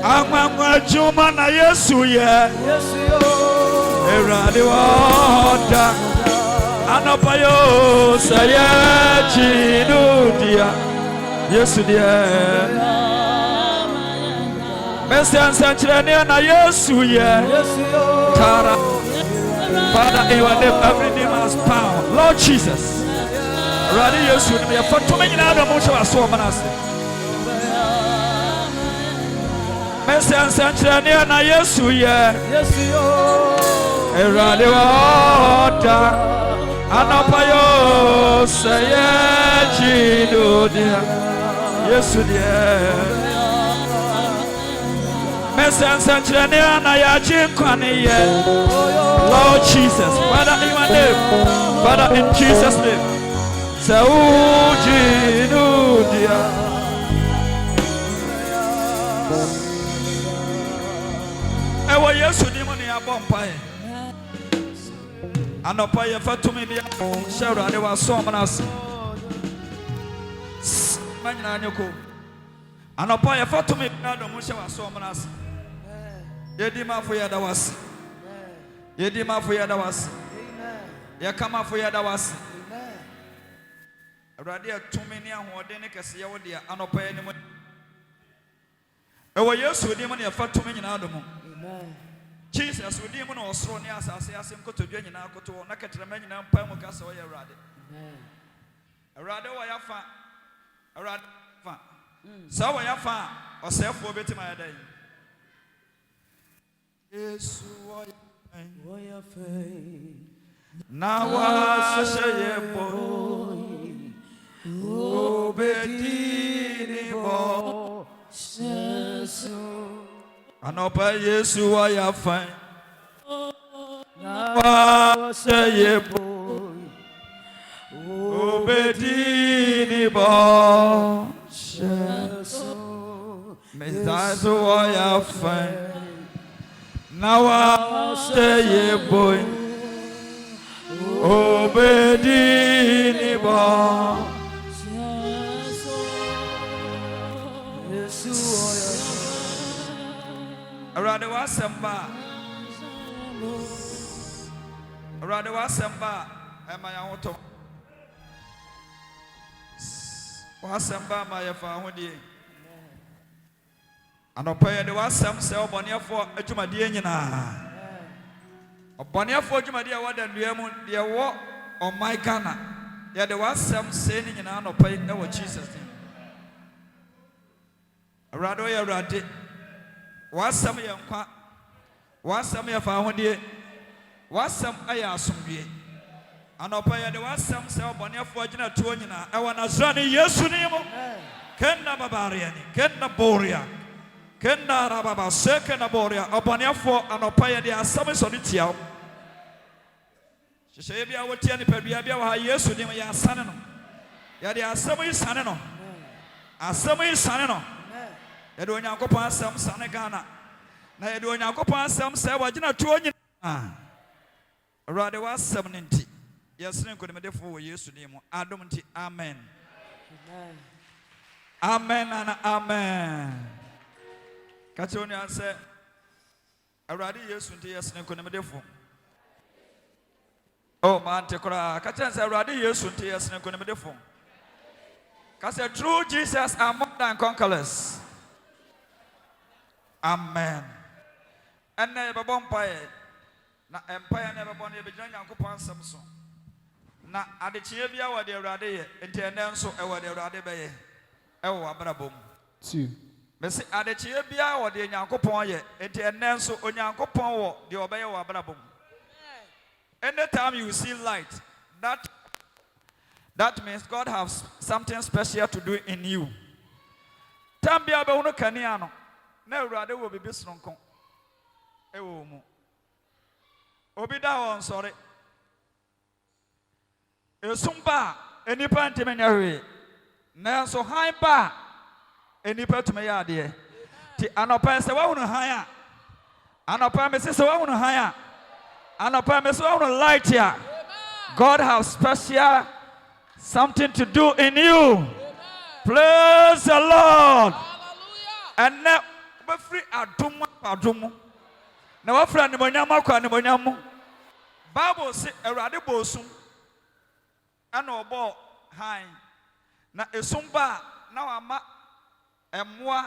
Amangwa juma na Yesu ye. Erade wada. Anapayo saya chinudia. Yesu dia. Messiah chirania na Yesu ye. Tara. Father, in your name, every name has power. Lord Jesus. Erade Yesu ni for to me na do mo so so manase. Messiah chirania na Yesu ye. Erade wada. Anapayo saya chinudia. Yesu dia. Messiah chirania na ya chinkwane ye. Lord Jesus, Father in your name, Father in Jesus' name. Saujinudia. Ewa Yesu ni mo ni abompa e. Anopa ye fatumi bia shawra de wa so manas. Manyina anyoko. Anopa ye fatumi bia do mo shawa so manas. Yedi mafo ya da was. Yedi mafo ya da was. Ya kama fo ya da was. Awurade atumi ni ahode ne kese ye wo de anopa ye ni mo. Ewa Yesu di mo ne fatumi nyina do mo. Jesus we dim no osoro ne asase asem kotodwa nyina koto na ketrema nyina mpa mu ka se wo ye Awurade. Awurade wo ya fa. Awurade fa. Sa wo ya fa osefo betima ya dai. Yesu wo ya fa. Na wa sheye bo. Obedini bo. Yesu Anopa Yesu wa ya fine. Wa say boy. Obedini bo. Yesu. Mesiah wa ya fine. Now wa say boy. Obedini bo. Arade wa samba. Arade wa samba. Ema ya hoto. Wa samba ma ya fa hodie. Anopa ye de wa sam se oboniafo adwumade nyina. Oboniafo adwumade a wada ndua mu de wo o my Ghana. Ye de wa sam se ni nyina anopa ye wo Jesus. Arade o ya arade. Wasam ye nkwa wasam ye fa hodie wasam aya asomdue anopa ye de wasam se obonefo agina tuo nyina e wana zani Yesu ni mo kenna babariani kenna boria kenna rababa sekena boria obonefo anopa ye de asam so ne tiawo hye bia wotia ni padua bia wa Yesu ni mo ya asane no ya de asam yi sane no asam yi sane no Yede Onyankopon asam sane Ghana. Na yede Onyankopon asam se wagina tuo nyina. Awurade wasam ne nti. Yesene nkodemedefo wo Yesu ni mu. Adom nti amen. Amen and amen. Kache oni anse Awurade Yesu nti yesene nkodemedefo. Oh man te kora kache anse Awurade Yesu nti yesene nkodemedefo. Kache true Jesus are more than conquerors. Amen. And na yebabon pae na empire na yebabon ye begina Nyankopon asem so. Na adechie bia wo de Awurade ye enti ene nso e wo de Awurade be ye. E wo abrabom. 2. Mesi adechie bia wo de Nyankopon ye enti ene nso Onyankopon wo de obeye wo abrabom. Anytime you see light, that means God has something special to do in you. Tambia be wono kania no. Na Awurade wo bibi sronko e wo mu obi da won sori esumba enipa ntemenya hwe na so han ba enipa tume ya de ti anopa se wa hunu han a anopa me se wa hunu han a anopa me se wa hunu light ya. God has special something to do in you. Praise the Lord. And now free adom na wafra ne monyam akwa ne monyam Bible say Awurade bɔ osum ana ɔbɔ han na esum ba na wama ɛmoa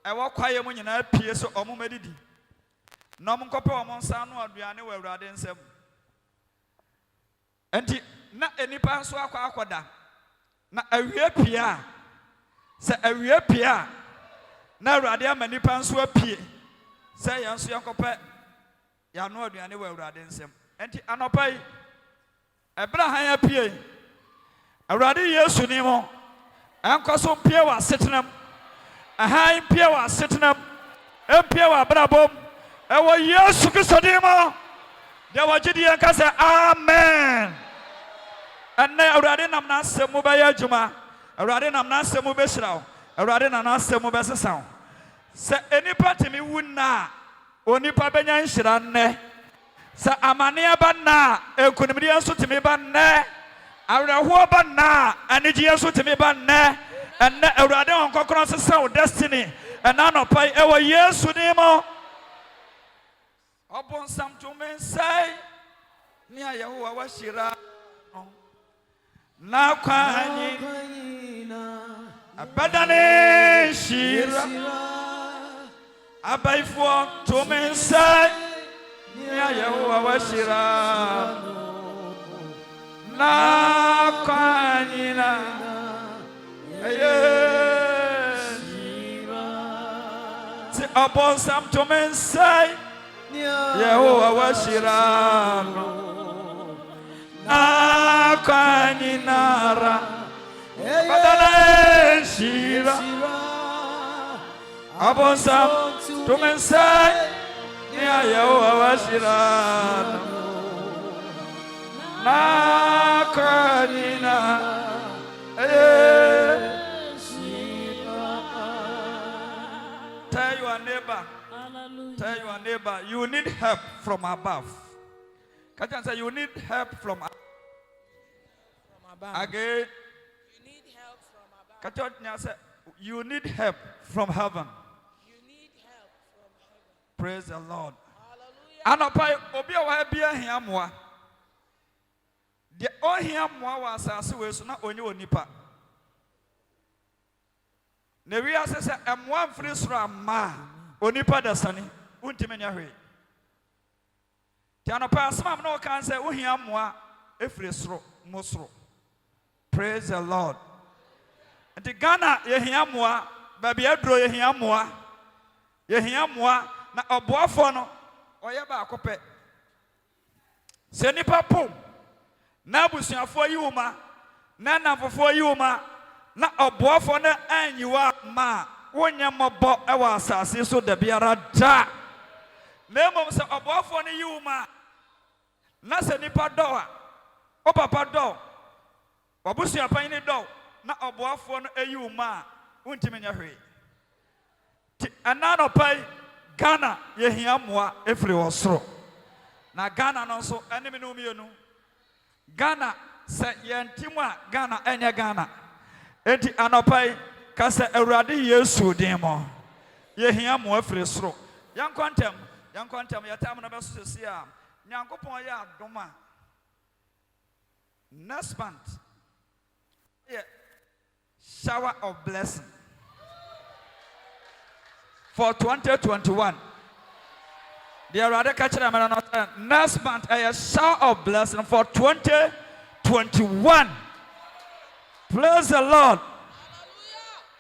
ɛwɔ kwaye mu nyinaa pie so ɔmo medidi na ɔmo nkɔpɛ ɔmo nsa no aduane wɔ Awurade nsam enti na enipa nso akɔda na awie pia sɛ awie pia na Awurade ama nipa nso apie sɛ yɛn nso yɛnkɔpɛ yɛano aduane wɔ Awurade nsam enti anɔpa yi ɛbra han apie Awurade Yesu ni mo ɛnkɔ so pie wɔ asetenam han pie wɔ asetenam empie wɔ abrabom ɛwɔ Yesu Kristo din mo deɛ wɔgye di yɛn ka sɛ amen ɛnnɛ Awurade nam n'asɛm mu bɛyɛ adwuma Awurade nam n'asɛm mu bɛhyira wo Awurade nam n'asɛm mu bɛsesa wo sɛ enipa temi wu na onipa bɛnya nhyira nnɛ sɛ amane ba na enkunimdiɛ nso temi ba nnɛ awerɛhoɔ ba na anigyeɛ nso temi ba nnɛ ɛnnɛ Awurade wɔn kɔkɔrɔ sesa wo destiny ɛna anɔpa yi ɛwɔ Yesu din mu ɔbonsam tumi nsɛe ne a Yehowa wahyira no na kwanyina abadane nhyira abaifo tumi nsɛe ne a Yehowa wahyira na kwanyina ti ɔbonsam tumi nsɛe Yehowa wahyira no na kwanyinara badala nhyira abonsam tumi nsɛe ne a Yehowa wahyira no na kwanyinara Tell your neighbor. Tell your neighbor, you need help from above. Can you say you need help from above? Again. You need help from above. Can you say you need help from heaven? You need help from heaven. Praise the Lord. Hallelujah. Anopai obi a wa bia hia moa. De ohia moa wa asase we so na onye onipa. Na wi ase se emoa mfiri soro ama onipa dasani untimi nya hwe. Ti anopai asema na o kan se ohia moa efiri soro mo soro. Praise the Lord. Enti Ghana yehia moa ba bia duro yehia moa. Yehia moa na oboafo no oye ba akopɛ sɛ nipa pom na abusuafo yi woma na namfofo yi woma na ɔboafo no anyiwa ma wonyɛ mmɔbɔ ɛwɔ asase so da biara da na mmom sɛ ɔboafo no yi woma na sɛ nipa dɔ a o papa dɔ wabusuapan ni dɔ na ɔboafo no ayi woma a wontimi nyɛ hwee ti ɛna no pai Ghana yehia moa efiri osoro na Ghana no so enemi no mienu Ghana se yentimu a Ghana enye Ghana enti anopai ka se Awurade Yesu din mo yehia moa efiri soro yankwantem yatam no beso sesi a Nyankopon ya adoma next month yeah shower of blessing for 2021. The Awurade ka kire me no next month a shower of blessing for 2021. Praise the Lord.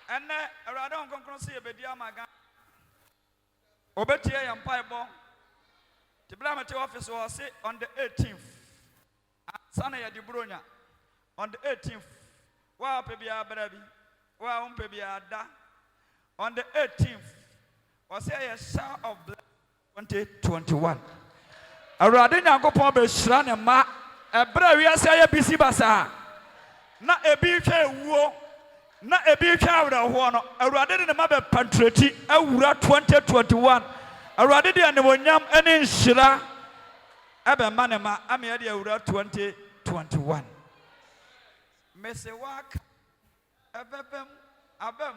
And Awurade on konkron se ebedi amaga. Obetie ya mpaebo. The Blamate office was say on the 18th. Sana ya dibronya on the 18th. Wa pe bia brabi. Wa umpe bia da. On the 18th. Was a shower of 2021. Awurade Nyankopon be hyira ne ma ebra wi ase ya bisi basa na ebi hwe ewuo na ebi hwe awreho no Awurade de ne ma be patroti awura 2021 Awurade de ne wonyam ene nhyira ebe ma ne ma ame de awura 2021 mese wak ebebem abem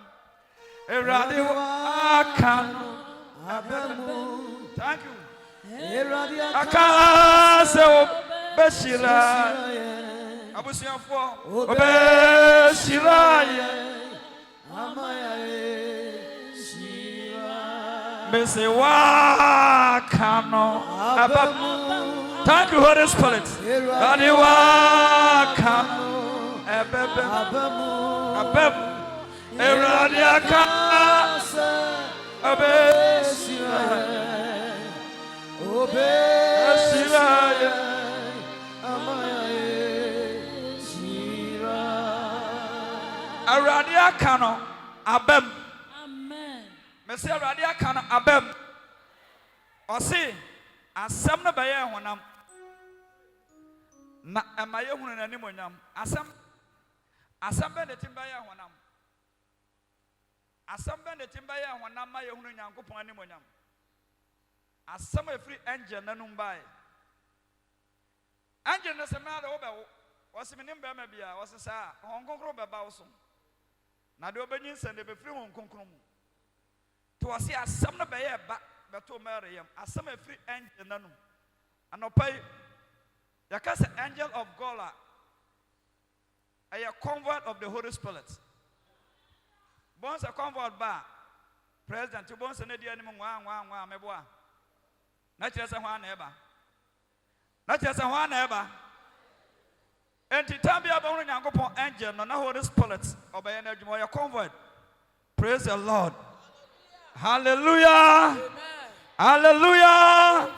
Awurade akano Thank you. Akase obeshira. Abusiafo obeshira. Mese wa kano abam. Thank you, Holy Spirit. Adi wa kano abam. Eradi akase obeshira. Aradia Kano Abem. Amen. Monsieur Radia Kano Abem. Osi asem na baye honam. Na emaye hunu na nimonyam. Asem be de timbaye honam. Asem be de timbaye honam ma ye hunu Nyankopon animonyam. Asem efri angel nanum bae. Angel na sema da wo be wo. Wose menim be ma bia wose sa honkonkro be ba wo so. Na de obenyin se de be firi honkonkro mu. To wose asem na baye ba beto meriyam. Asem efri angel nanum. Anopai yakase angel of God a convert of the Holy Spirit. Bonse a convert ba president to bonse na dia ni nwa meboa. Na kyerese ho ana eba. Na kyerese ho ana eba. Enti tambia ba hunu Nyankopon angel no na Holy Spirit obeye na adwuma ya convert. Praise the Lord. Hallelujah. Amen. Hallelujah.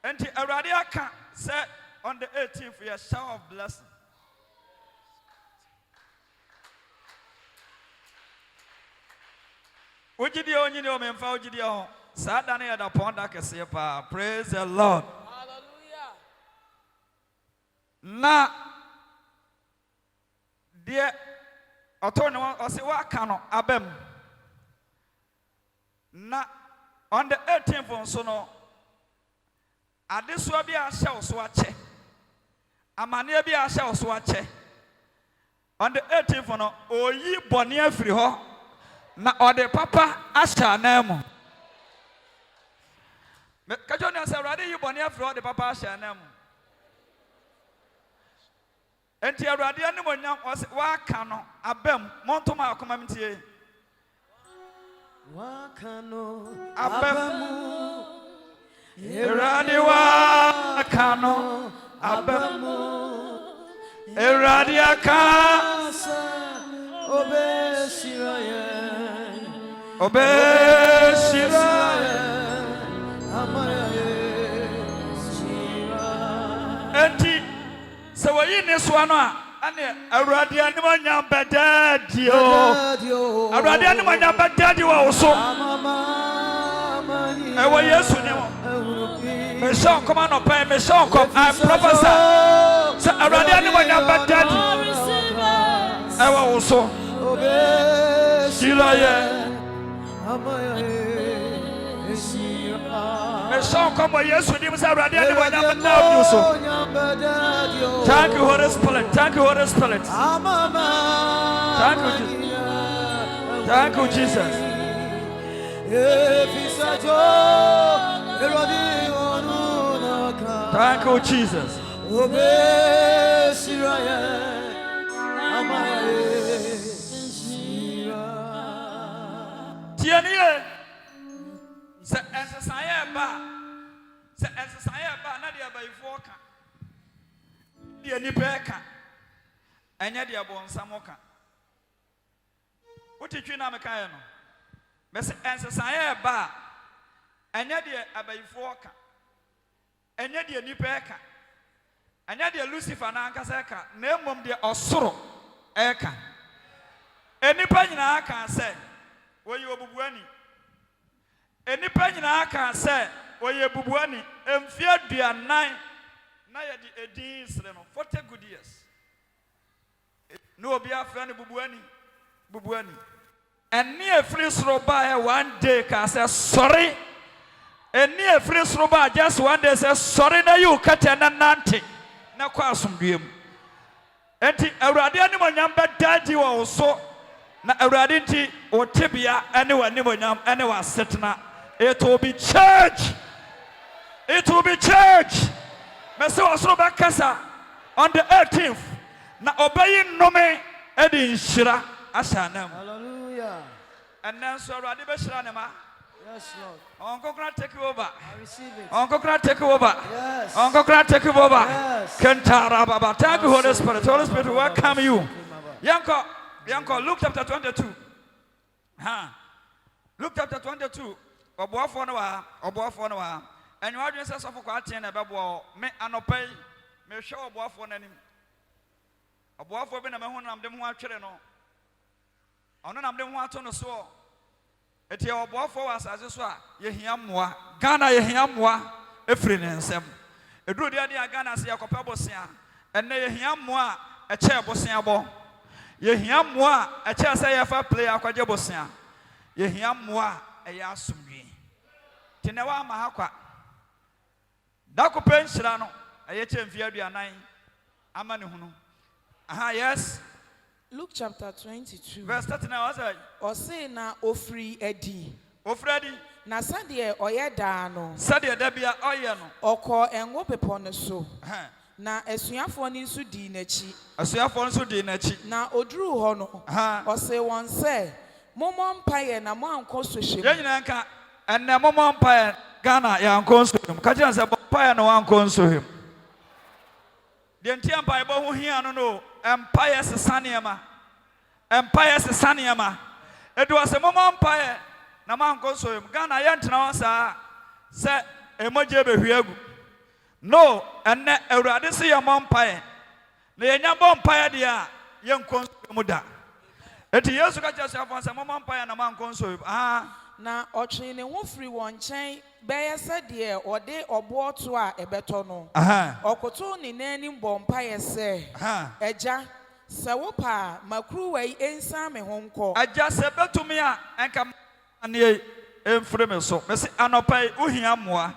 Amen. Enti Awurade aka say on the 18th we are shower of blessing. Ujidi onyini o memfa ujidi ho. Sada na yada ponda kese pa. Praise the Lord. Hallelujah. Na die otone o se wa ka no abem. Na on the 18th so no adeso bi a hye so ache. Amane bi a hye so ache. On the 18th no oyi bone afiri ho. Na ode papa asha na mu. Kajo na say Awurade yi bone afro ode papa asha na mu. Enti Awurade anim onyam wa ka no abem montom akoma mtie. Wa ka no abem. Awurade wa ka no abem. Awurade aka obeshira enti se wayi ne so ano a ane Awurade anim onyam bedadi o Awurade anim onyam bedadi wo so e wo Yesu ne wo me shon come on up me shon come I prophesy se Awurade anim onyam bedadi e wo so Shilaye me shon come wo Yesu ni se Awurade anim onyam bedadi so. Thank you, Holy Spirit. Thank you, Holy Spirit. Thank you, Jesus. Thank you, Jesus. Thank you, Jesus. Tianie, se ensesaye ba na dia ba ifoka. Dia ni peka. Enya dia bonsamoka. Utitwi na meka ye no. Mese ensesaye ba enya dia abayifoka. Enya dia ni peka. Enya dia Lucifer na ankasa ka, na emom dia osoro eka. Enipa nyina aka se woyi obubuani. Enipa nyina aka se woyi bubuani. Emfie aduanan na ye di edin sre no 40 good years. No obi afra ne bubuani. Eni efri soro ba one day ka say sorry. Eni efri soro ba just one day say sorry na you kata na nante na kwa asomdwem. Enti Awurade anim onyam bedadi wo so na Awurade nti o tebia ene wa anim onyam ene wa setna. It will be church. It will be church. Mese wasoro bakasa on the 18th. Na obayi nome edi nshira asanam. Hallelujah. And then so Awurade bɛhyira ne ma. Yes, Lord. Onkokra take over. I receive it. Onkokra take over. Yes. Onkokra take over. Yes. Kentara baba. Thank you, Holy Spirit. Holy Spirit, welcome you. Yanko, Luke chapter 22. Luke chapter 22. Oboafo no wa. And you are just for quarter and a babo. Me anopay. Me show oboafo nanim. Oboafo be na me honam dem ho atwere no. Ono nam dem ho ato no so. Eti oboafo wa asase so a yehia mmoa. Ghana yehia mmoa efiri ne nsem. Eduru dia dia Ghana se yakopa bosia. Enne yehia mmoa eche bosia bo. Yehia mmoa eche se yefa play akwaje bosia. Yehia mmoa eya asumdwe. Tinewa ma hakwa. Dako penshira no eyeche mfia aduanan ama ne hunu. Yes. Luke chapter 22. Verse 39 was it? Ose na ofri edi. Ofredi. Na sade oye da no. Sade da bia oye no. Oko enwo pepo ne so. Na esuafo ni nso di n'achi. Esuafo nso di n'achi. Na oduru ho no. Ose won se mommo mpaye na mo anko so hye. Ye nyina nka enne mommo mpaye Ghana ya anko so him. Ka je se mpaye no anko so him. De ntia mpaye bo ho hia no no. Empire Saniama. Empire Saniama. It was a moment empire. Naman Conso, Ghana Yantina say emoji behuegu. No, and ne Euradisi a mumpire. The Yambire dia, young Conso Muda. It is to catch yourself on some umpire and a man Conso. Na ochine wo free won chen beye sadie ode obo to a ebetono okoto ni nanim bompa yese eja se wo pa makru wei ensa me honko aja se betumi a enka ane emfre me so me se anopai uhia moa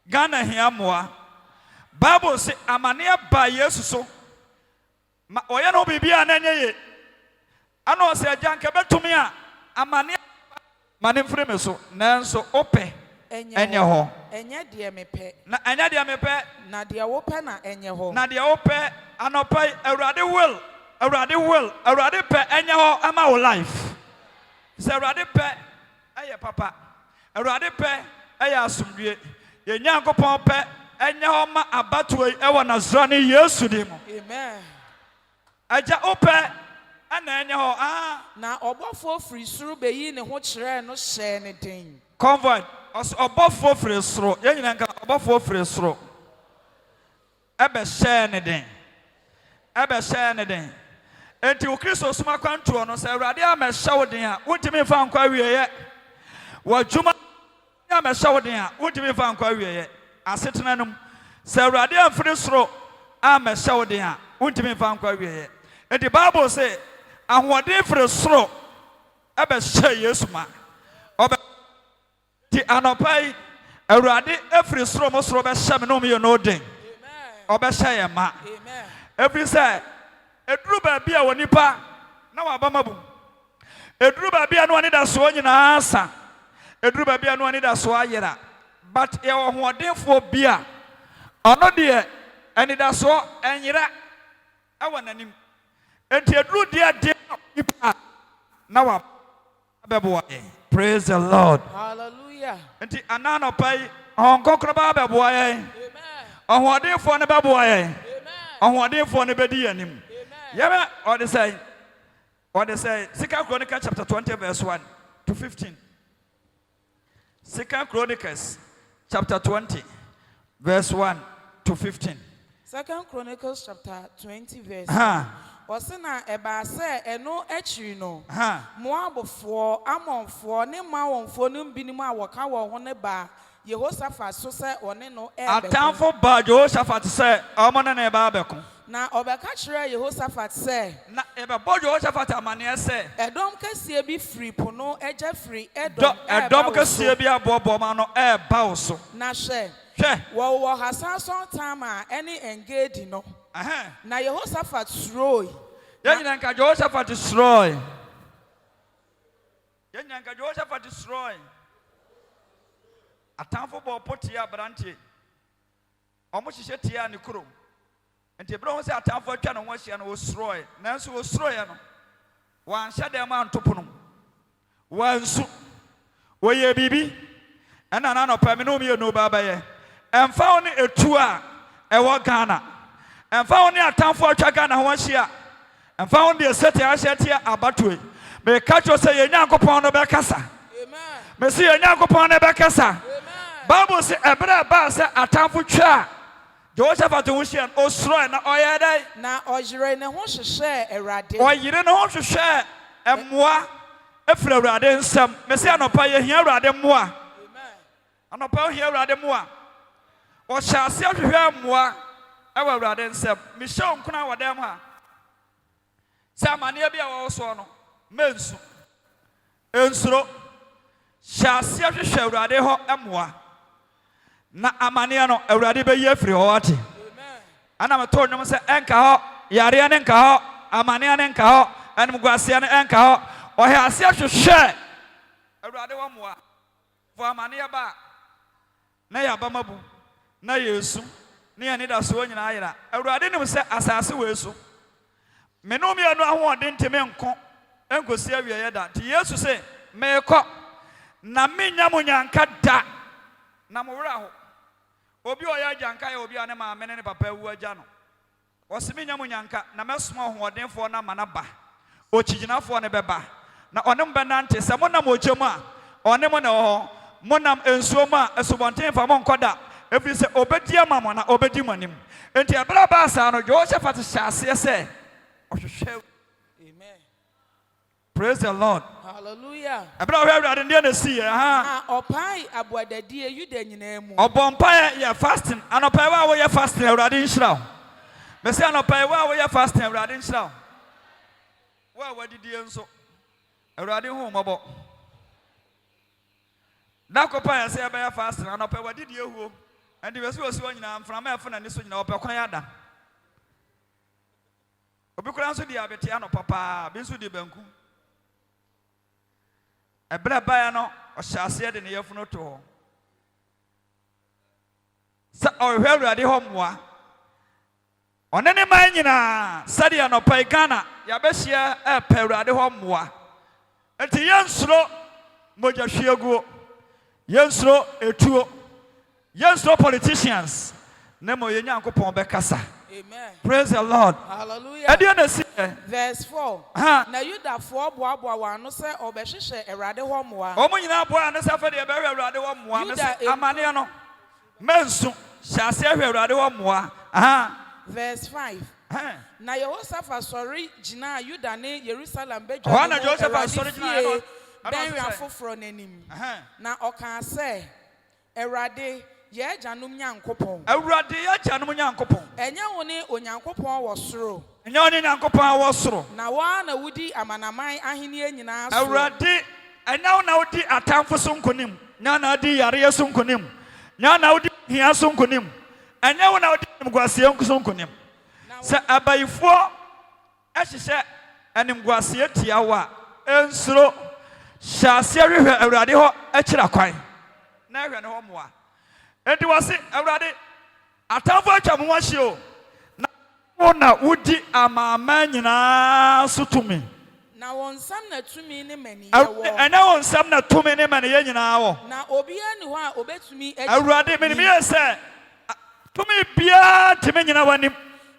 Ghana hia moa Bible se amane ba Yesu so ma oye no bibia na nyeye ano se aja nka betumi a amane Manim frame so nanso ope enye ho enye de mepe na enye de mepe na de wo pe na enye ho na de wo pe anopai Awurade pe enye ho ama wo life se Awurade pe eye papa Awurade pe eye asumdue ye Nyankopon pe enye ho ma abatoi e wo Nazarene Yesu dim amen aja ope ana enye ho na obofo free suru beyi ne ho kire no hye ne den convoy obofo free suru ye nyina nka obofo free suru ebe hye ne den enti wo Kristo suma kwanto no se Awurade amehye wo den a wontimi fa nkwa wieye wadwuma amehye wo den a wontimi fa nkwa wieye asetena num se Awurade amfiri suru amehye wo den a wontimi fa nkwa wieye enti Bible say ahwode frɛ soro ebe hye Yesu ma obe ti anopai Awurade efiri soro mo soro be hye me no me no den obe hye ye ma amen every say eduru ba bia wonipa na wa ba mabu eduru ba bia no ani da so nyina asa eduru ba bia no ani da so ayera but ye wo hodenfo bia ono de ani da so enyira ewa nanim enti eduru de now praise the Lord. Hallelujah. Enti anano pai onkokro ba beboa ye. Amen. Ohwodefo ne beboa ye. Amen. Ohwodefo ne bedi anim. Yema or they say Second Chronicles chapter 20 verse 1 to 15. Second Chronicles chapter 20 verse 1 to 15. Second Chronicles chapter 20 verse Osina eba se eno achiri no Moabfo Amonfo ne mawonfo no binim a woka wo ho ne ba Yehoshaphat so se one no atamfo ba Jehoshaphat se omo ne ba abeko na obeka kire Yehoshaphat se na ebe bo Jehoshaphat amane se edom kasie bi free pono eja free edom kasie bi abobo ma no e ba wo so na hwe wo hasason time a any engage no na Yehoshaphat sroy yenye nka Jehoshaphat sroy atamfo bɔ pɔtie abrante ɔmo hyehyɛ tie a ne kurom nti ebere ho sɛ atamfo atwa ne ho ahyia no osroe nanso osroe no wanhyɛ dɛm antopo no wansu wɔyɛ bibi ɛna na nɔpa me no mi no ba bɛyɛ ɛmfa wo ne etu a ɛwɔ Ghana ɛmfa wo ne atamfo atwa Ghana ho ahyia ɛmfa wo de sɛte ahyɛ tie abatoe me ka kyerɛ sɛ yɛ Nyankopɔn no bɛkasa Amen. me si yɛ Nyankopɔn no bɛkasa Amen. Bible sɛ ɛbere ba sɛ atamfo twa Jehoshaphat ho hyia no osroe na ɔyɛ dɛ Na ɔyere ne ho hyehyɛ Awurade. ɔyere ne ho hwehwɛ ɛmmoa efiri Awurade nsɛm me si anɔpa yɛ hia Awurade mmoa Amen. anɔpa ohia Awurade mmoa ɔhyɛ ase ahwehwɛ mmoa ɛwɔ Awurade nsɛm mehyɛ nkuna wɔ dɛm ha sɛ amanneɛ bi a wɔwɔ soɔ no mensu ensuro hyɛ ase ahwehwɛ Awurade hɔ mmoa na amanneɛ no Awurade bɛyi afiri hɔ ate Amen. ana meto nnwom sɛ ɛnka hɔ yareɛ ne nka hɔ amanneɛ ne nka hɔ animguaseɛ ne ɛnka hɔ ɔhyɛ ase ahwehwɛ Awurade wɔ mmoa fo amanneɛ ba a na yɛ abamabu na yɛ esu ne yɛ nidasoɔ nyinaa yera Awurade nim sɛ asase wɔ esu me no mmienu ahoɔden ntimi nko enkosi awieyɛ da nti Yesu sɛ meekɔ na menya mo nyanka da na mo wura ho obi ɔyɛ agyanka yɛ obi a ne maame ne papa awu agya no ɔse menya mo nyanka na mɛsoma ahoɔdenfoɔ no ama no ba ɔkyigyinafoɔ no bɛba na ɔne mo bɛnante sɛ monam ɔgya mu a ɔne mo ne wɔ hɔ monam nsuo mu a asubɔnten fa mo nkɔ da ɛfiri sɛ ɔbɛdi ama mo na ɔbɛdi mo anim enti ɛberɛ baa saa no Jehoshaphat hyɛ aseɛ sɛ ɔhwehwɛ Amen. praise the Lord Hallelujah. ɛberɛ a ɔhwɛ Awurade ndeɛ na ɛsiiɛ ha Na ɔpae aboadadie Yuda nyinaa mu. ɔbɔ mpaeɛ yɛ fasting anɔpae wo a woyɛ fasting Awurade nhyira wo mɛsɛ anɔpae wo a woyɛ fasting Awurade nhyira wo wo a wadidie nso Awurade hu mmɔbɔ da kɔpa yɛ sɛ ɛbɛyɛ fasting anɔpae wadidie huo ɛnti bɛsi wɔ si hɔ nyinaa mframa ɛfo n'ani so nyinaa ɔpɛ kwan yɛada obi koraa nso di abete anɔpa paa bi nso di banku ɛberɛ baeɛ no ɔhyɛ aseɛ de ne yɛfunu to hɔ sɛ ɔhwehwɛ Awurade hɔ mmoa ɔne ne man nyinaa sɛdeɛ anɔpa Ghana yɛabɛhyia ɛpɛ Awurade hɔ mmoa enti yɛnsuro mogyahwiaguo yɛnsuro etuo yɛnsuro politicians na mo yɛ Nyankopɔn bɛkasa Amen. praise the Lord Hallelujah. ɛdeɛ na ɛsiiɛ Verse 4. Ha. Na Yudafoɔ boaboa wɔn ano sɛ ɔbɛhyehyɛ Awurade hɔ mmoa. ɔmo nyinaa boa ano sɛ afɛdeɛ ɛbɛhwɛ Awurade hɔ mmoa me sɛ Yuda amanneɛ no mansu hyɛ aseɛ hwɛ Awurade hɔ mmoa aha Verse 5. Hɛn. Na Yehosafat sɔre gyinaa Yuda ne Yerusalem Hɔ badwa na no mu Jehoshaphat Awurade sɔre gyinaeɛ no, fie ɛna ɔse bɛnwea sɛ- foforɔ n'anim. Ɛhɛn. Na ɔkaa sɛ, Awurade, yɛn agyanom Nyankopɔn, Awurade yɛ agyanom Nyankopɔn ɛnyɛ wo ne Onyankopɔn wɔ soro, ɛnyɛ wo ne Nyankopɔn a wɔ soro na wɔn na wodi amanaman ahenni nyinaa so. Awurade ɛnyɛ wo na wodi atamfo so nkonim nyɛ wo na wodi yareɛ so nkonim nyɛ wo na wodi hia so nkonim ɛnyɛ wo na wodi animguaseɛ so nkonim Na sɛ abayifoɔ ɛhyehyɛ animguaseɛ tia wo a ɛnsuro hyɛ aseɛ hwehwɛ Awurade hɔ akyira kwan na ɛhwɛ ne hɔ mmoa enti wɔ se Awurade atamfo atwa mo ho ahyia o na wo na wodi amaaman nyinaa so tumi Na wɔn nsam na tumi ne maniyɛ Awurade wɔ. ɛnyɛ wo nsɛm na tumi ne ma ne yɛ nyinaa wɔ Na obiara ni hɔ a obetumi agye Awurade menim ni. yɛ sɛ tumi biara tumi nyina w'anim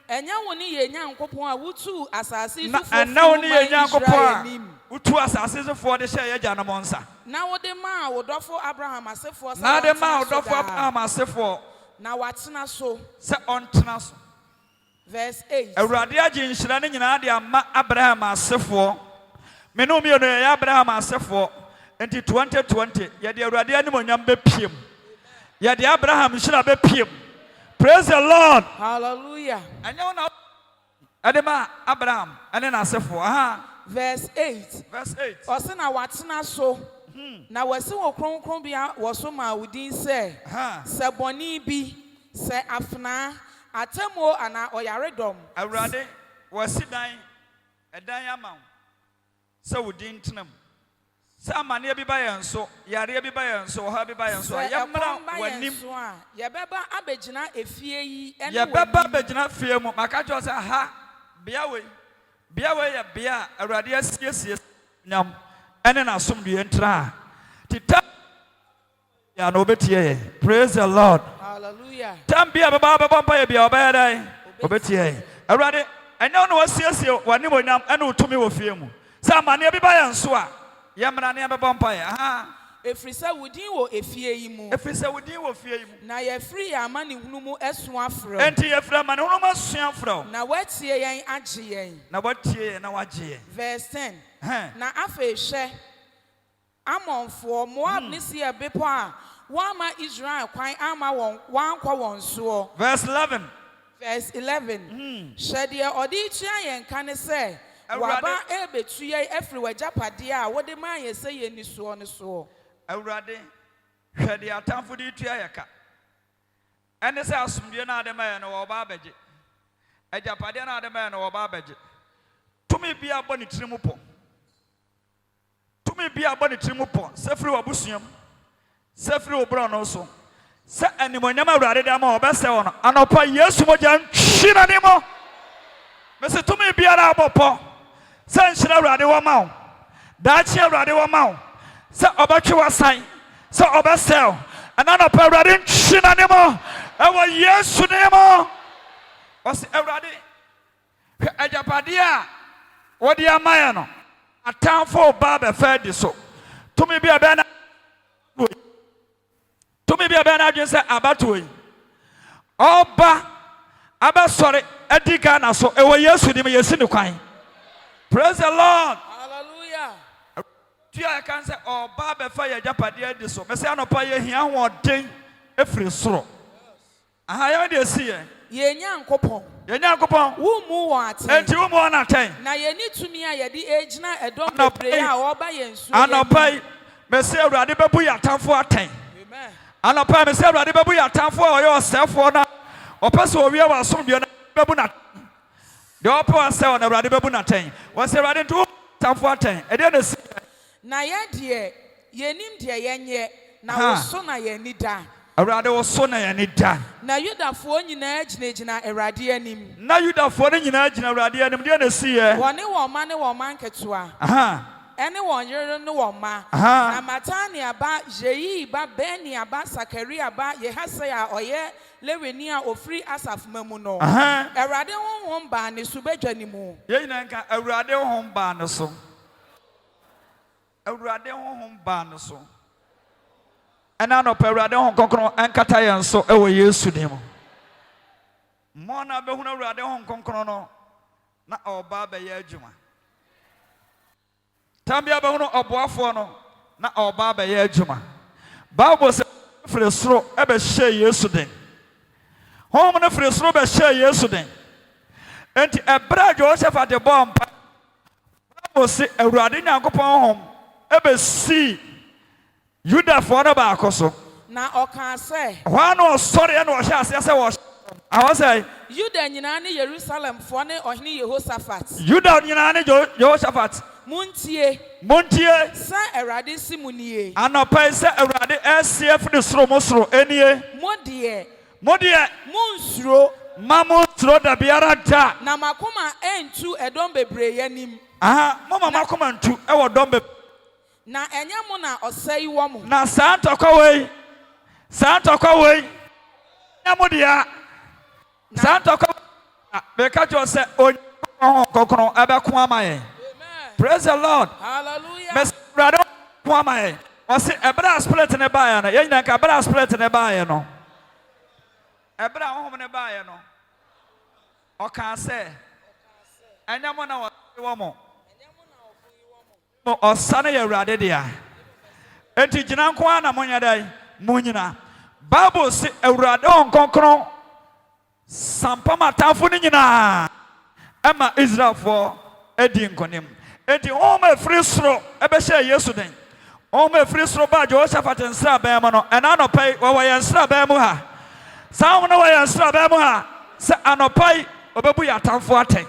Ɛnyɛ wo ne yɛn Nyankopɔn a wotuu asase yi na so foforo ɛnɛ wo ne yɛ maa Israel Nyankopɔn anim. a wotu asase sofoɔ de hyɛ yɛ agyanom nsa Na wode maa wo dɔfo Abraham asefoɔ sɛ na de ma wo wɔntena so dɔfo daa. Abraham asefoɔ Na watena so. sɛ ɔntena so Verse 8. Awurade agye nhyira no nyinaa de ama Abraham asefoɔ me ne mmienu yɛyɛ Abraham asefoɔ nti 2020 yɛde Awurade animonyam bɛpiem yɛde Abraham nhyira bɛpiem praise the Lord Hallelujah. ɛnyɛ wo na ɛde ma Abraham ɛne n'asefoɔ aha Verse 8. verse 8 Ɔse na watena so. Na wasi wɔ kronkronbea wɔ so maa wo din sɛ, aha sɛ bɔne bi, sɛ afenaa, atemmuo anaa ɔyaredɔm. Awurade wɔasi dan ɛdan ama wo sɛ wo din tena mu Samania be by and so, Yaria be by and so, Happy by and so, I am when him. Yabeba abejina efie yi Yabeba bejina fear mo, Makajo say, ha, Biawe, Biawe, Bia, a radius, yes, Yam, and then I assume the entra. Tita, ya no betie, praise the Lord. Hallelujah. Tambia Baba Bamba, be obey, obetie. A radi, I know no serious one, Nimonam, and to me with him. Samania be by and so. Yamra never bumpire. Efrisa wudin wo efie yi mu. Efrisa wudin wo fie yi mu. Na ye free ya mani hunu mu esu afro. Enti ye free mani hunu mu esu afro. Na watie yen agye yen. Na watie na wagye yen. Verse 10. Na afa hwe Amonfo Moab ni si ebepo a wama Israel kwan ama won wankwa won so. Verse 11. Verse 11. Hwede odi tua yen kan se waba ebetu ye efri wajapade a wode man ye se ye ni so ne so. Awurade hwede atamfo di tua ye ka. Ene se asumdie na ade man no wo ba beje. Ajapade na ade man no wo ba beje. Tumi bia bo ni tirimu po. Tumi bia bo ni tirimu po. Sefri wabusuam. Sefri obro no so. Se animonyam awurade da ma obese wono. Anopa Yesu moja nhina ni mo. Mese tumi bia na abopo. Se nhina awurade wo ma wo. Daachi awurade wo ma wo. Se obatwe wasan. Se obese. Ananopa awurade nhina ni mo. Ewo Yesu ni mo. Wasi awurade ajapade a wodi amaya no. Atamfo ba be fa di so. Tumi bia be na Tumi bia be na adwen se abato yi. Oba abasore adiga na so ewo Yesu dim yesi ni kwan. Praise the Lord. Hallelujah. Tia kan se oba be fa ya japade adi so. Me se anopa ye hia hoden efri soro. Aha ya de si ye. Ye nyankopon. Ye nyankopon. Wo mu wo aten. Enti wo mu won aten. Na ye ni tumi a ye di ejina edom bebre a oba ye nsu. Anopa me se awurade bebu ya atamfo aten. Amen. Anopa me se awurade bebu ya atamfo a oyo osefo na opese owie wa asomdwe na bebu na de opo ase na awurade bebu na aten. Wo se awurade ntu atamfo aten. E de na si na ye de ye nim de ye nye na wo so na ye ni da. Awurade wo so na ye ni da. Na Yudafo nyina ginagina Awurade anim. Na Yudafo ne nyina gina Awurade anim de na si ye. Wone wo ma ne wo man ketua. Ene won yere ne wo ma. Na Matania ba Jeyi ba Benia ba Sakaria ba Yehasaya oye Leweni a ofri Asaf mamu no. Awurade honhom ba ne so badwani mu. Ye nyina nka Awurade honhom ba ne so. Awurade honhom ba ne so. Ena no pe Awurade hon konkron enkata yen so ewo Yesu dim. Mo na be hunu Awurade hon konkron no na oba be ye adwuma. Tambia be hunu oboafo no na oba be ye adwuma. Bible say frɛ soro e be hye Yesu den. Hom no frɛ soro be hye Yesu den. Enti ebra Joseph de bomba. Bible say Awurade Nyankopɔn hom e be si Yudafo na ba akoso. Na oka se. Hwa no sorry na o hye ase se wo. Awo say Yuda nyina ne Jerusalem fo ne ohene Yehoshaphat. Yuda nyina ne Jehoshaphat. Muntie. Sa Awurade simunie. Anopai se Awurade SCF de soro mo soro enie. Modie. Munsuro. Mamunsuro da biara da. Na makoma entu edom bebre yanim. Aha, mama makoma entu e wo dom be. Na enya mo na osai wo mo. Na santokwa wei. Enya mo dia. Santokwa be ka jo se onye kokron abeko amaye. Praise the Lord. Hallelujah. Mes brother ko amaye. O se ebra spirit ne bae na. Ye nyina ka ebra spirit ne bae no. Ebra honhom ne bae no. O ka se enya mo na wo mo. Mo osane ye Awurade dia. Enti gina nko ana monya dai munyina. Bible say Awurade on konkron sampama tafo ni nyina. Ema Israel for edi nkonim. Enti home free soro ebe hye Yesu den. Home free soro ba Jehoshaphat nsra ba mu no. Ena no pai wo ye nsra ba mu ha. Sa no wo ye nsra ba mu ha. Se anopai obebu ya tamfo aten.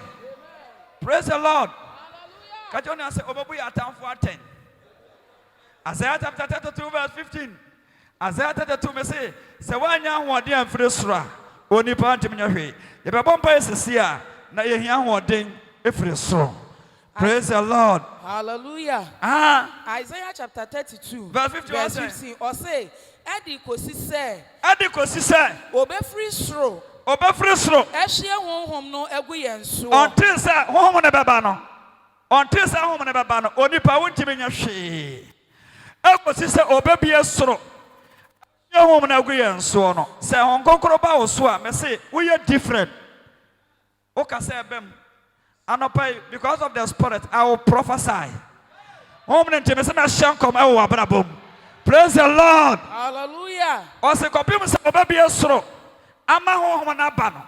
Praise the Lord. Kajoni ase obebu ya tamfo aten. Isaiah chapter 32 verse 15. Isaiah 32 me say wanya hoɔden amfiri soro a onipa ntimi nya hwee. Yɛbɛbɔ mpa yɛsisi na yɛhia hoɔden efiri soro. Praise the Lord. Hallelujah. Isaiah chapter 32 verse 15 or say Edi kosi se obefiri soro ehye honhom no egu yenso until say honhom ne beba no onipa wontimi nya hwee ekosi se obebie soro honhom na egu yenso no se honkokoro ba wo so a me say we are different o ka say ebem anopai because of the spirit I will prophesy honhom ne ntimi se na hyenkom ewo abrabom. Praise the Lord. Hallelujah. Ose kopim se obebie soro ama honhom na ba no.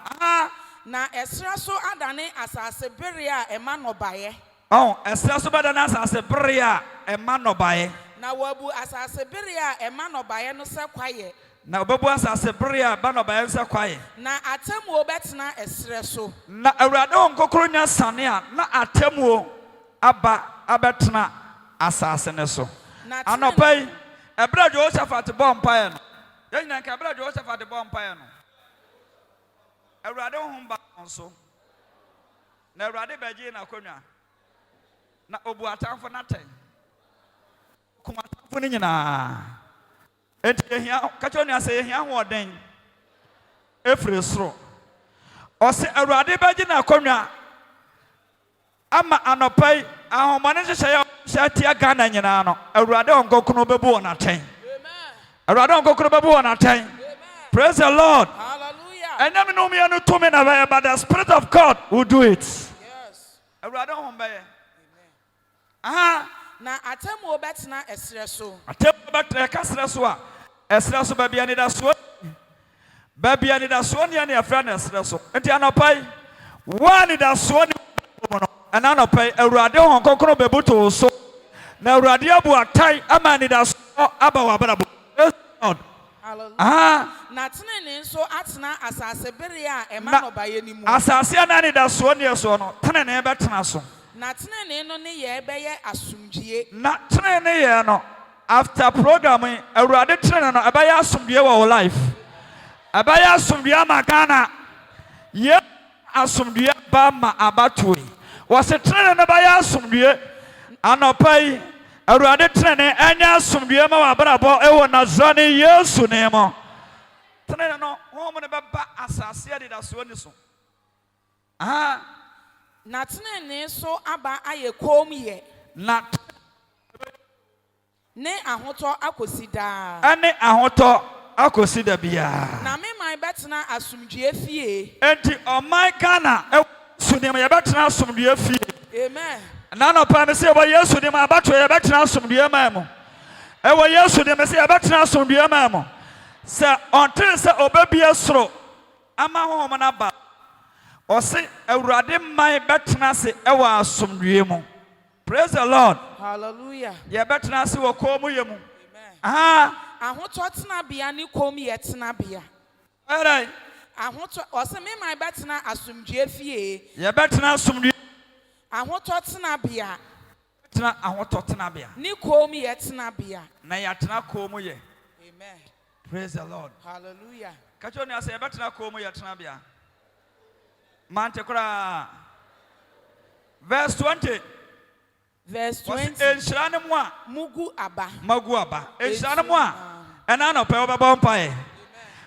Na esra so adane asase bere a ema no baye. Esra so badane asase bere a ema no baye. Na wabu asase bere a ema no baye no se kwaye. Na obebu asase bere a ba no baye se kwaye. Na atemu obetena esra so. Na awurade onkokoro nya sane a na atemu aba abetena asase ne so. Anopai ebra Jehoshaphat bompae no. Yenya ka ebra Jehoshaphat bompae no. Awurade honhom ba nso. Na awurade bagie na konwa. Na obu atamfo na ten. Kuma atamfo ni nyina. Enti ehia kacho ni ase ehia hoɔden. Efiri soro. Ose awurade bagie na konwa. Ama anopai ahomane hyehyɛ shatia Ghana nyina no. Awurade onkokono bebu wɔ naten. Awurade onkokono bebu wɔ naten. Praise the Lord. And then but the Spirit of God will do it. Yes. Na atemu obetena esre so. Atemu obetena kasre so a esre so ba bia ni da so. Ba bia ni da so ne na afra na esre so. Enti anopai one da so ni no. Ana anopai awurade hon konkoro bebuto so. Na awurade abu atai ama ni da so aba wa brabo. God. Na tenene nso atena asase bere a ema no baye ni mu. Asase anani da so ne so no tenene betena so. Na tenene no ne ye beye asumdie. Na tenene ye no after programming awurade tenene no ebeye asumdie wo life. Ebeye asumdie magana. Ye asumdie ba ma abatoi. Was tenene no beye asumdie anopai awurade tenene anya asumdie ma wabrabo ewo Nazarene Yesu nemo. Tenene no homo ne beba asase ade da so ni so. Na tenene so aba aye kom ye. Na ne ahoto akosi da. Ane ahoto akosi da bia. Na me man betena asumdue fie. Enti o my Ghana ewo sunema ye betena asumdue fie. Amen. Na no pa me se bo Yesu de ma abato ye betena asumdue ma mo. Ewo Yesu de me se ye betena asumdue ma mo. Se until se obebie soro ama hohom na ba. O se awurade man betena se ewo asumdue mu. Praise the Lord. Hallelujah. Ye betena se wo komu ye mu. Amen. Ahoto tena bia ni komu ye tena bia. Alright. Ahoto o se me man betena asumdue fie. Ye betena asumdue ahoto tena bia. Tena ahoto tena bia. Ni komu ye tena bia. Na ya tena komu ye. Amen. Praise the Lord. Hallelujah. Kacho ni ase ye betena komu ye tena bia. Mante kura. Verse 20. Verse 20. Enshirane mu a mugu aba. Magu aba. Enshirane mu a ena no pe obebo mpae.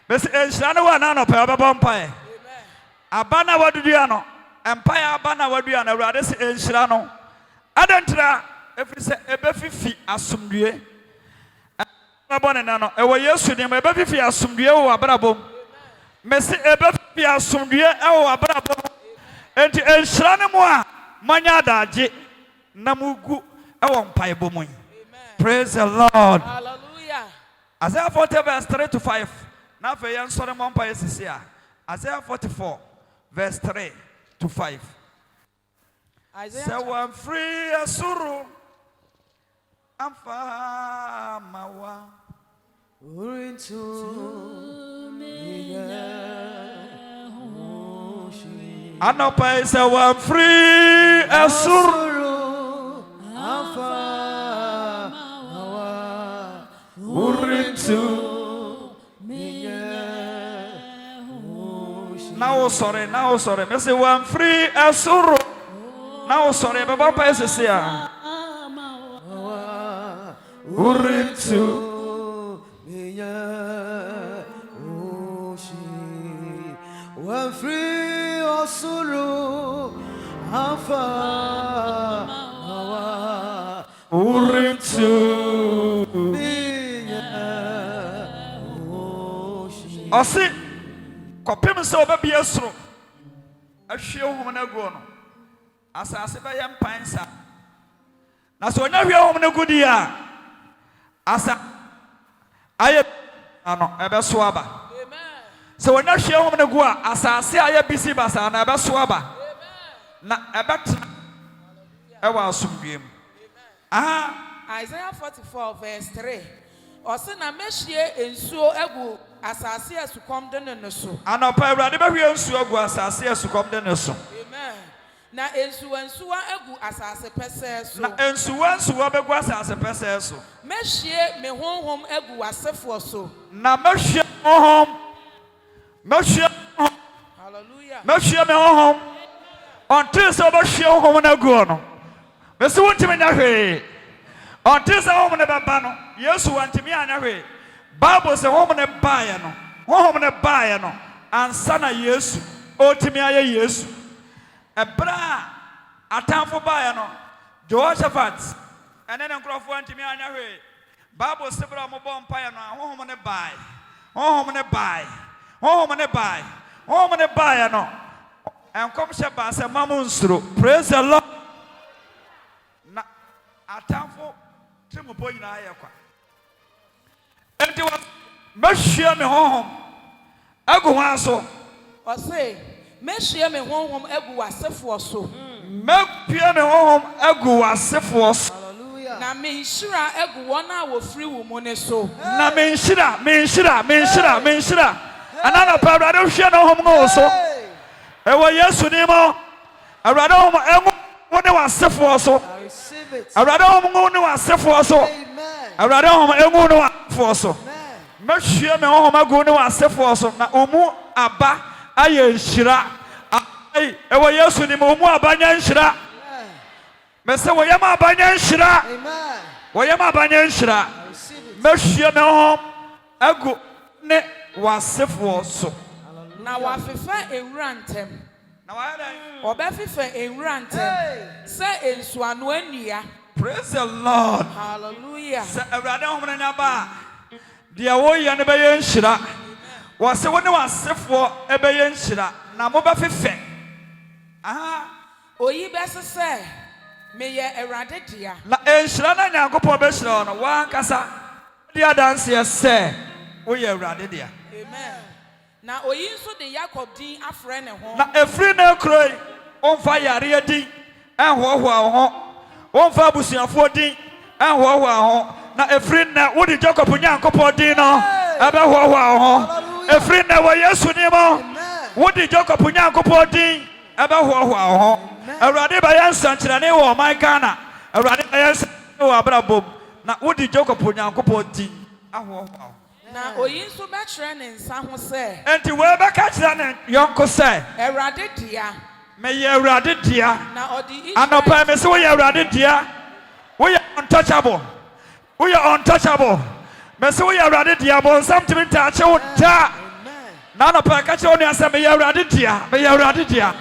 Bese enshirane wa na no pe obebo mpae. Amen. Aba na wadudua no. Empire aba na wadua na Awurade se enshira no. Adentra efiri se ebefifi asumdue. Abone na no ewo Yesu ni ebefifi asumdue wo abrabom. Mese ebefifi asumdue ewo abrabom. Enti enshirane mu a manya daje. Namugu ewo mpaebo mu. Praise the Lord. Hallelujah. Isaiah 40 verse 3 to 5. Na fe yan sore mo mpae sisia. Isaiah 44 verse 3 to 5. Isaiah so I'm free asuru. I'm famawa. Anopai so I'm free asuru. Now sorry, now sorry. Me say one free asuro. Now sorry, baba pa say ya. Uritu miya oshi one free asuro afa awa Uritu miya oshi. Osi kopim se obabi asuro. Ahwe ohom na go no. Asase ba yam pansa. Na so nya hwe ohom na gudi a. Asa aye ano ebe so aba. Amen. So nya hwe ohom na go a asase aye bisi basa na ebe so aba. Amen. Na ebe ewa asumdwem. Aha. Isaiah 44 verse 3. Ose na mehie ensuo egu asase asukom de ne so. Anopa Awurade behwe ensuo egu asase asukom de ne so. Amen. Na ensuwa egu asase pese so. Na ensuwa begu asase pese so. Mehie me honhom egu asefo so. Na mehie honhom. Hallelujah. Mehie me honhom. Until so behie honhom na gu no. Mesi wontimi nya hwe. Until so honhom na baba no. Yesu wantimi anya hwe. Bible say honhom na baaye no. Honhom na baaye no. Ansa na Yesu. Otimi aye Yesu. Ebra atamfo baaye no. Jehoshaphat. Ene ne nkrofo wantimi anya hwe. Bible say bra mo bom paaye no. Honhom na baaye. Honhom na baaye. Honhom na baaye. Honhom na baaye no. Enkom she ba se mamu nsuro. Praise the Lord. Na atamfo timopo nyina aye kwa. Enti wa mehia me honhom agu ho aso. O say mehia me honhom agu wasefo so. Mehia me honhom agu wasefo so. Hallelujah. Na me nshira agu wona wo free wo mu ne so. Na me nshira. Anana pa Awurade hwe no honhom no so. Ewo Yesu ni mo. Awurade honhom engu woni wasefo so. I receive it. Awurade honhom woni wasefo so. Amen. Awurade honhom engu no wasefo so. Mehia me honhom agu no wasefo so. Na omu aba aye nshira. Ai ewo Yesu ni mo omu aba nya nshira. Mese wo yama aba nya nshira. Amen. Wo yama aba nya nshira. I receive it. Mehia me honhom agu ne wasefo so. Na wafefa ewura ntem. Na wa dan. Obefefa ewura ntem. Se ensuano anua. Praise the Lord. Hallelujah. Se Awurade honhom na nya ba. Dia wo ye ne be ye nshira. Wo se wo ne wasefo e be ye nshira. Na mo be fefe. Aha. Oyi besese me ye Awurade dia. Na enshira na Nyankopon be shira no wa nkasa. Dia dance ye se wo ye Awurade dia. Amen. Na oyi nso de Jacob din afre ne ho. Na efri na kroi onfa yare din enhoho ho. Onfa abusuafo din enhoho ho. Na efri na wo de Jacob Nyankopon din no ebe hoho ho. Efri na wo Yesu ni mo. Wo de Jacob Nyankopon din ebe hoho ho. Awurade ba yansa nkyerane wo man Ghana. Awurade ba yansa wo abrabom. Na wo de Jacob Nyankopon din ahoho ho. Na oyi nso betre ne nsa ho se. Enti we be ka kyerɛ ne yonko se Awurade dia. me ye Awurade dia. Na odi Anopa me se wo ye Awurade dia. Wo ye untouchable. Wo ye untouchable. Me se wo ye Awurade dia bo nsam timi ta che wo da. Na anopa ka kyerɛ wo ne asa me ye Awurade dia. Me ye Awurade dia.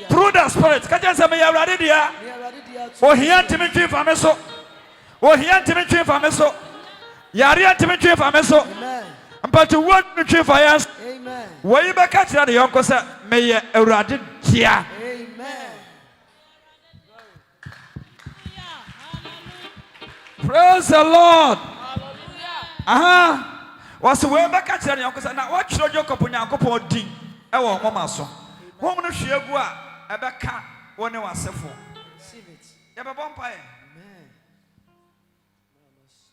Through the spirit ka kyerɛ me ye Awurade dia. O hia timi twi fa me so. O hia timi twi fa me so. Yari antimi twi fa me so. Amen. But what twi fa yes. Amen. Wo yi be ka kyerɛ de yonko se me ye Awurade dia. Amen. Praise the Lord. Hallelujah. Aha. Was we be ka kyerɛ de yonko se na wo kyerɛ Jacob Nyankopɔn din e wo mama so. Hom no hwe egu a e be ka wo ne wasefo. Receive it. Ye be bɔ mpae.